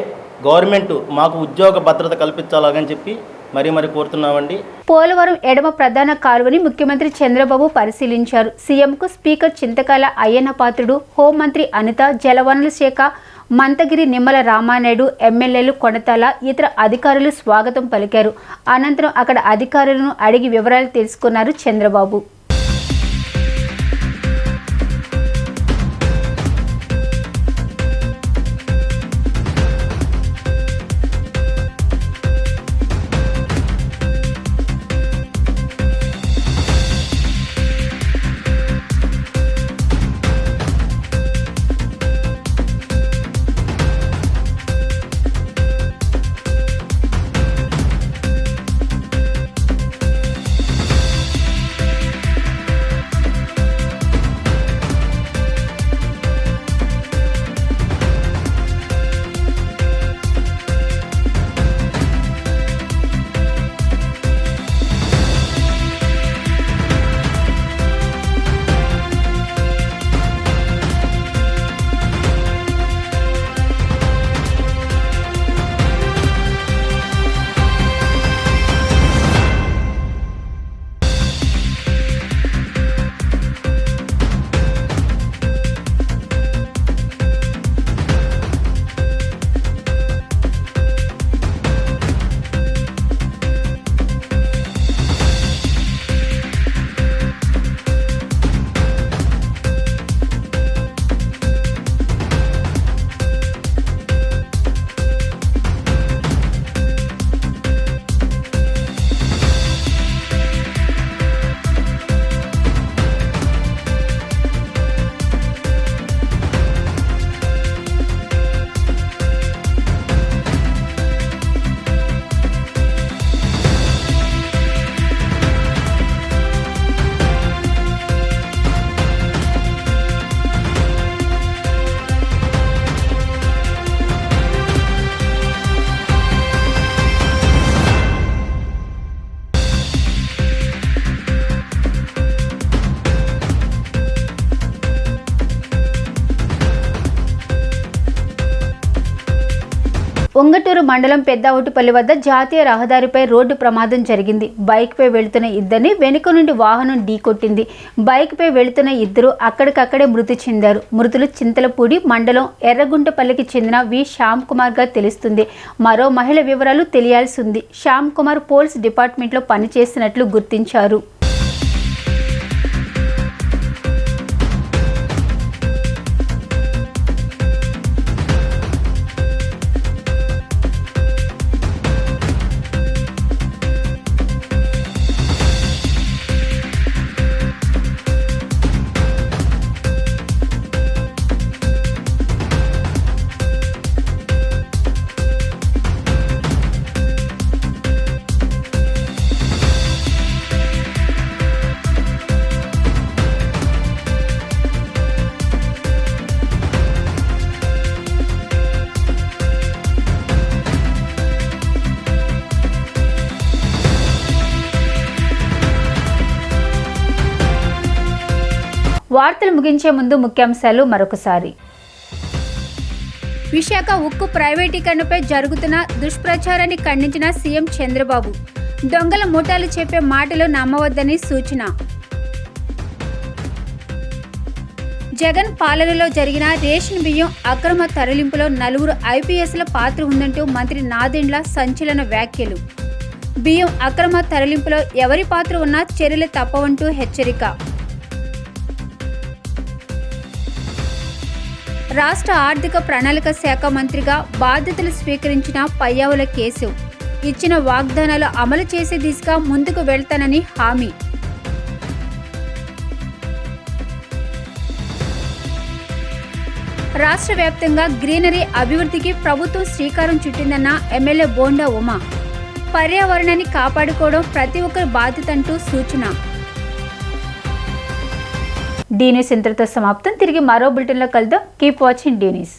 Speaker 16: గవర్నమెంట్ మాకు ఉద్యోగ భద్రత కల్పించాలని చెప్పి మరీ కోరుతున్నామండి.
Speaker 1: పోలవరం ఎడమ ప్రధాన కాలువని ముఖ్యమంత్రి చంద్రబాబు పరిశీలించారు. సీఎంకు స్పీకర్ చింతకాల అయ్యన్న పాత్రుడు, హోంమంత్రి అనిత, జలవనరుల శాఖ మంతగిరి నిమ్మల రామానాయుడు, ఎమ్మెల్యేలు కొనతాల, ఇతర అధికారులు స్వాగతం పలికారు. అనంతరం అక్కడ అధికారులను అడిగి వివరాలు తెలుసుకున్నారు చంద్రబాబు. ఉంగటూరు మండలం పెద్దవుటిపల్లి వద్ద జాతీయ రహదారిపై రోడ్డు ప్రమాదం జరిగింది. బైక్పై వెళుతున్న ఇద్దరిని వెనుక నుండి వాహనం ఢీకొట్టింది. బైక్పై వెళుతున్న ఇద్దరు అక్కడికక్కడే మృతి చెందారు. మృతులు చింతలపూడి మండలం ఎర్రగుంటపల్లికి చెందిన వి శ్యామ్ కుమార్గా తెలుస్తుంది. మరో మహిళ వివరాలు తెలియాల్సి ఉంది. శ్యామ్ కుమార్ పోలీస్ డిపార్ట్మెంట్లో పనిచేసినట్లు గుర్తించారు. వార్తలు ముగించే ముందు ముఖ్యాంశాలు మరొకసారి. విశాఖ ఉక్కు ప్రైవేటీకరణపై జరుగుతున్న దుష్ప్రచారాన్ని ఖండించిన సీఎం చంద్రబాబు. దొంగల ముఠాలు చెప్పే మాటలు నమ్మవద్దని సూచన. జగన్ పాలనలో జరిగిన రేషన్ బియ్యం అక్రమ తరలింపులో 4 ఐపీఎస్ల పాత్ర ఉందంటూ మంత్రి నాదెండ్ల సంచలన వ్యాఖ్యలు. బియ్యం అక్రమ తరలింపులో ఎవరి పాత్ర ఉన్నా చర్యలు తప్పవంటూ హెచ్చరిక. రాష్ట్ర ఆర్థిక ప్రణాళిక శాఖ మంత్రిగా బాధ్యతలు స్వీకరించిన పయ్యావుల కేశవ్. ఇచ్చిన వాగ్దానాలు అమలు చేసే దిశగా ముందుకు వెళ్తానని హామీ. రాష్ట్ర వ్యాప్తంగా గ్రీనరీ అభివృద్ధికి ప్రభుత్వం శ్రీకారం చుట్టిందన్న ఎమ్మెల్యే బోండా ఉమా. పర్యావరణాన్ని కాపాడుకోవడం ప్రతి ఒక్కరి బాధ్యత అంటూ సూచన. డీ న్యూస్ ఇంతటితో సమాప్తం. తిరిగి మరో బులెటిన్లో కలుద్దాం. Keep watching the news.